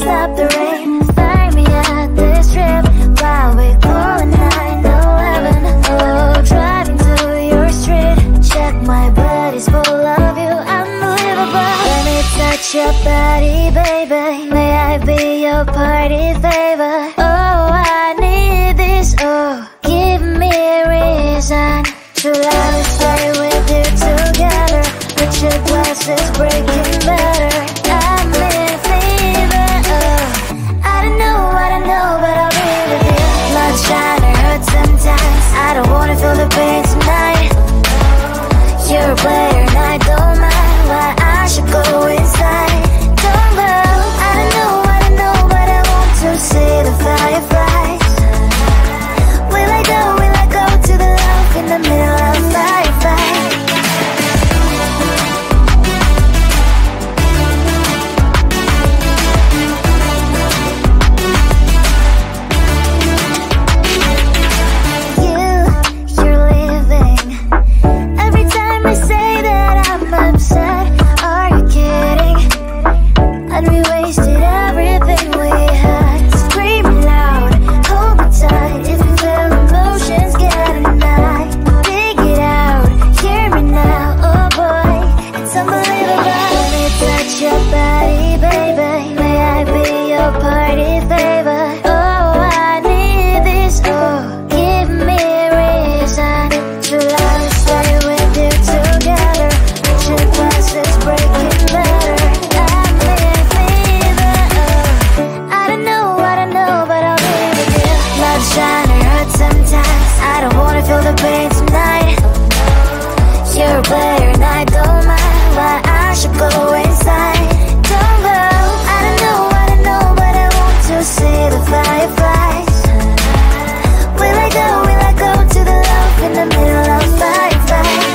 stop the rain. Find me at this trip while we're going 9/11. Oh, driving to your street. Check my body's full of you, unbelievable. Let me touch your body, baby. May I be your party favor? Oh, I need this. Oh, give me a reason to let us stay with you together. Put your glasses breaking better. I'm in fever. Oh, I don't know, but I'll be with you. Blood shine, it hurts sometimes. I don't wanna feel the pain tonight. You're a player and I don't mind why I should go inside. Don't go. I don't know, but I want to see the fireflies. Will I go to the love in the middle of firefight? You're leaving. Every time I say that I'm upset, are you kidding? And we wasted everything we had. Screaming loud, hold me tight. If you feel emotions getting high, dig it out, hear me now. Oh boy, it's unbelievable. Let me touch your body, baby. May I be your party favor? Oh, I need this. Oh, give me a reason to let us stay with you together. Put your glasses breaking better. I'm in fever. Oh, I don't know, but I'll be with you. Blood shine, it hurts sometimes. I don't wanna feel the pain tonight. You're a player and I don't mind why I should go inside. Don't go. I don't know, but I want to see the fireflies. Will I go to the love in the middle of firefight?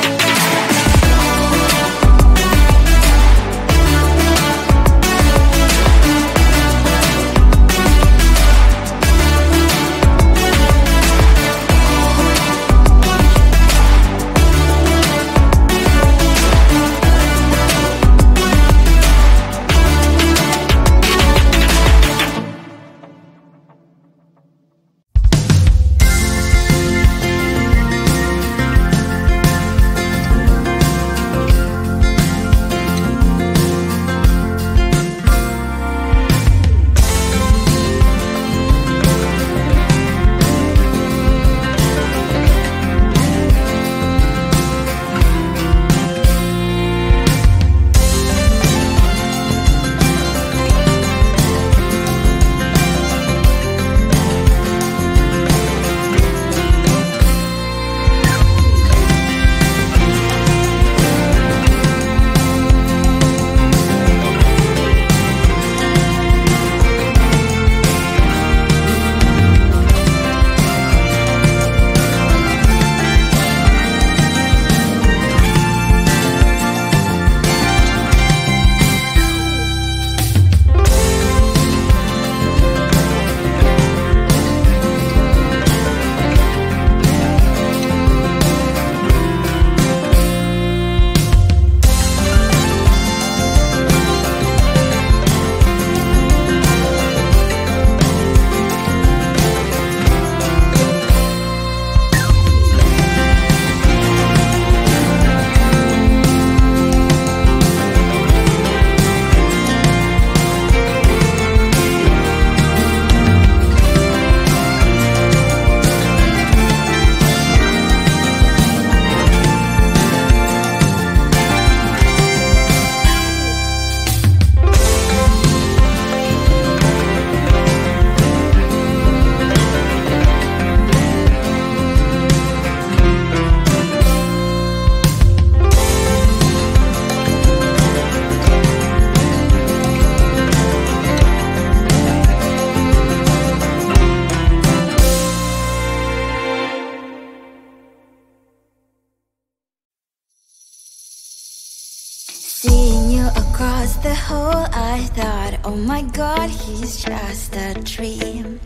Seeing you across the hall, I thought, oh my god, he's just a dream.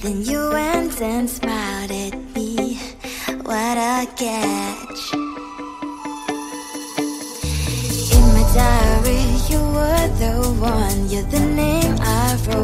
Then you went and smiled at me, what a catch. In my diary, you were the one, you're the name I wrote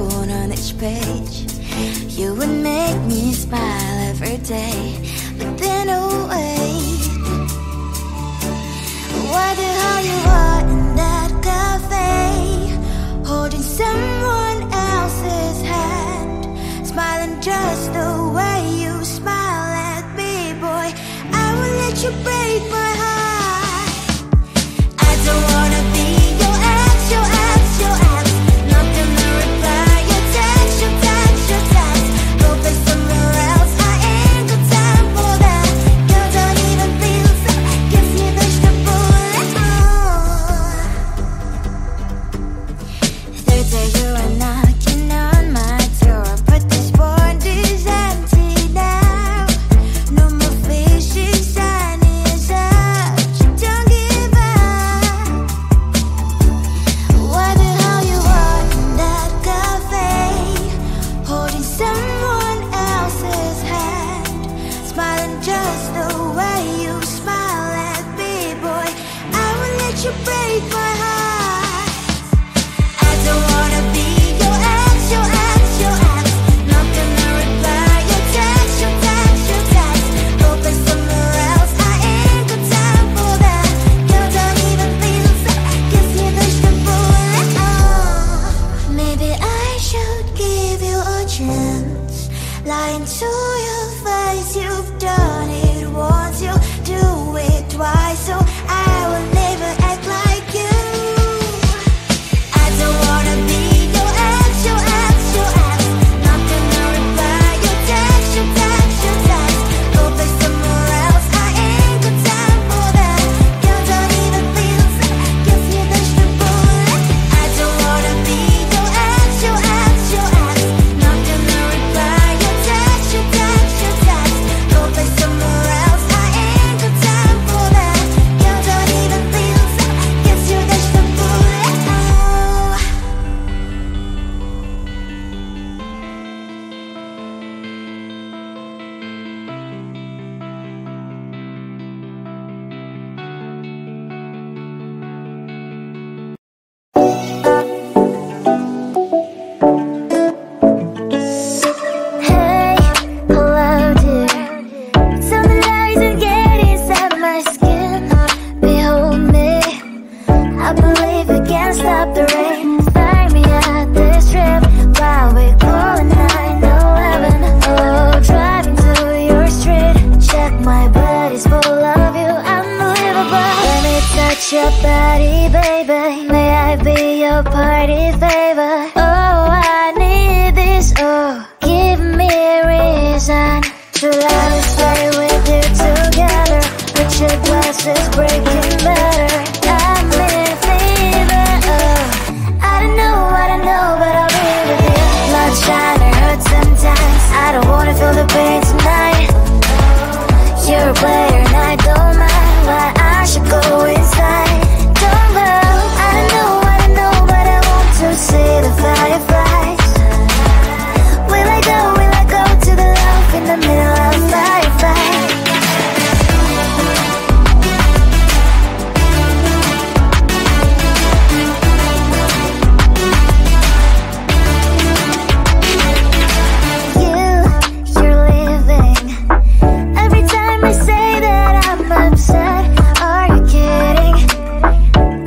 emotions lying to your face. You've done it once, you do it twice, so I will never act like you. I don't wanna be your ex, your ex, your ex. Not gonna reply your text, your text, your text. Go play somewhere else, I ain't got time for that. You don't even feel sad, give you the bullet. I don't wanna be your ex, your ex, your ex. Not gonna reply your text, your text, your text. Go play somewhere else, I ain't got time for that. You don't even feel sad, give you the bullet. Hey, hello dear. Something isn't getting inside my skin. Behold me, I believe we can't stop the rain. Find me at this trip while we calling 911. Oh, driving to your street. Check my body's full of you, unbelievable. Let me touch your body, baby. May I be your party favor? Oh, I need this. Oh, give me a reason to let us stay with you together. Put your glasses breaking better. I'm in fever. Oh, I don't know, but I'll be with you. Blood shine, it hurts sometimes. I don't wanna feel the pain tonight. You're a player and I don't mind. Why I should go inside. Don't go. I don't know, but I want to see the fireflies. Will I go to the love in the middle of firefight? You're leaving. Every time I say that I'm upset, are you kidding?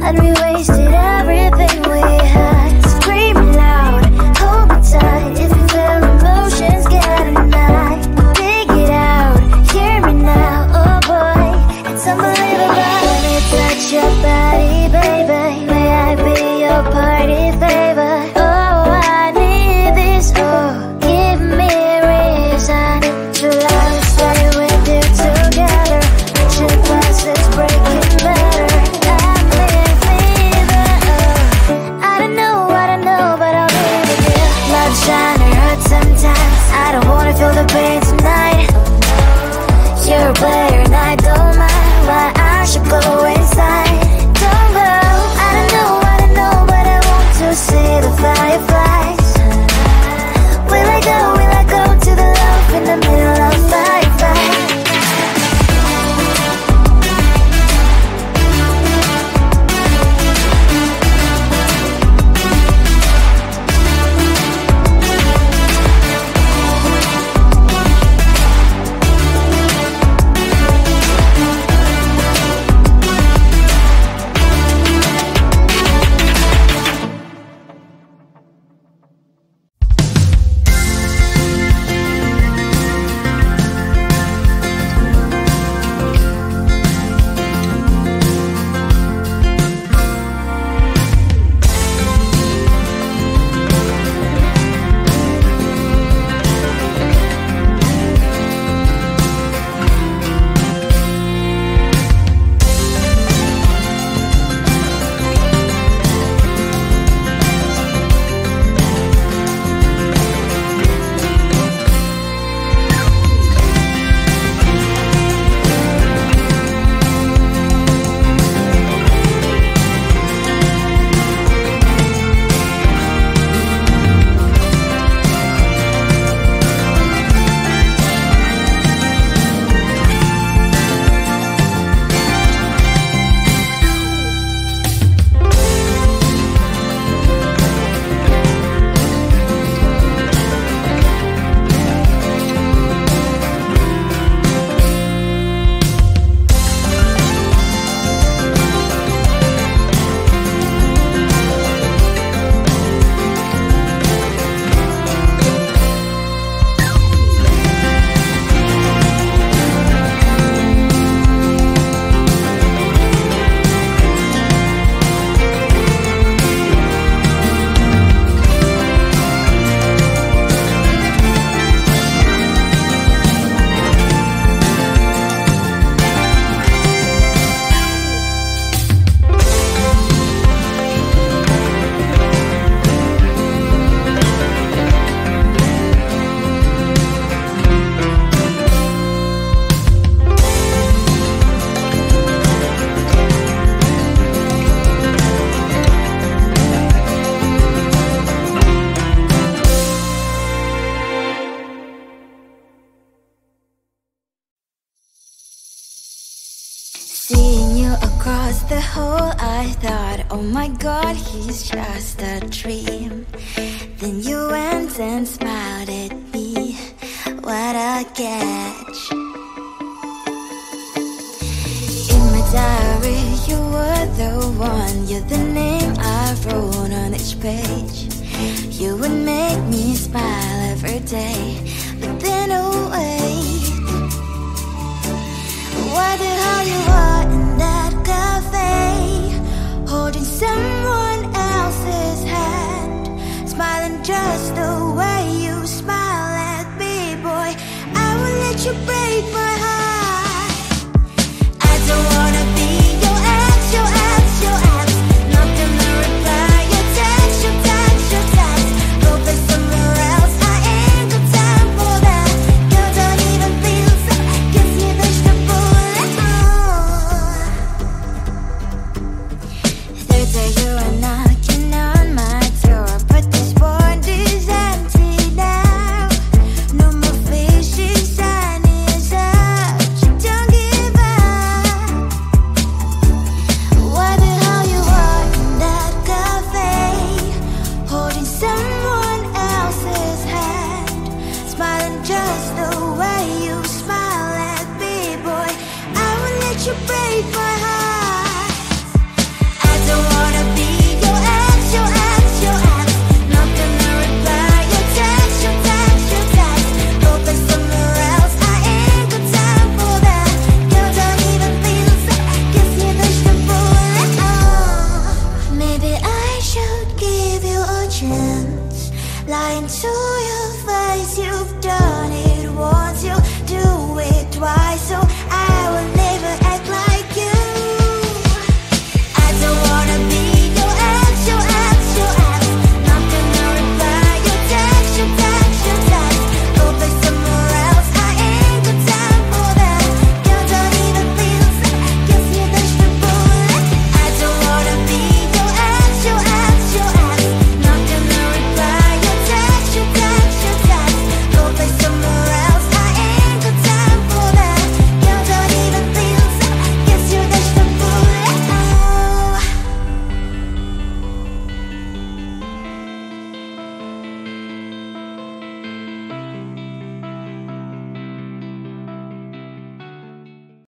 And we wasted everything we had. Screaming loud, hold me tight. If you feel emotions getting high, dig it out, hear me now. Oh boy, it's unbelievable. Let me touch your body, baby. May I be your party favor? Oh, I need this. Oh, give me a reason to let us stay with you together. Put your glasses breaking better. I'm in fever. Oh, I don't know, but I'll be with you. Blood shine, it hurts sometimes. I don't wanna feel the pain tonight. You're a player and I don't mind. Why I should go inside. Don't go. I don't know, but I want to see the fireflies. Will I go to the love in the middle of firefight? oh my God, he's just a dream. Then you went and smiled at me, what a catch. In my diary, you were the one, you're the name I wrote on each page. You would make me smile every day, but then oh wait, what the hell you are in that cafe, holding someone else's hand, smiling just the way you smile at me, boy. I will let you break my heart. I don't wanna be your ex, your ex, your ex. Not gonna reply your text, your text, your text. Go play somewhere else, I ain't got time for that. You don't even feel so, guess you dodged the bullet. Third day you are knocking on my door, but this board is empty now. No more fishing, sun is up, you don't give up. What the hell you are in that cafe, holding someone else's hand, smiling just the way you smile at me, boy. I will let you break my heart. I don't wanna be your ex, your ex, your ex. Not gonna reply your text, your text, your text. Go play somewhere else, I ain't got time for that. You don't even feel so, guess you dodged the bullet. Maybe I should give you a chance. Lying to your face, you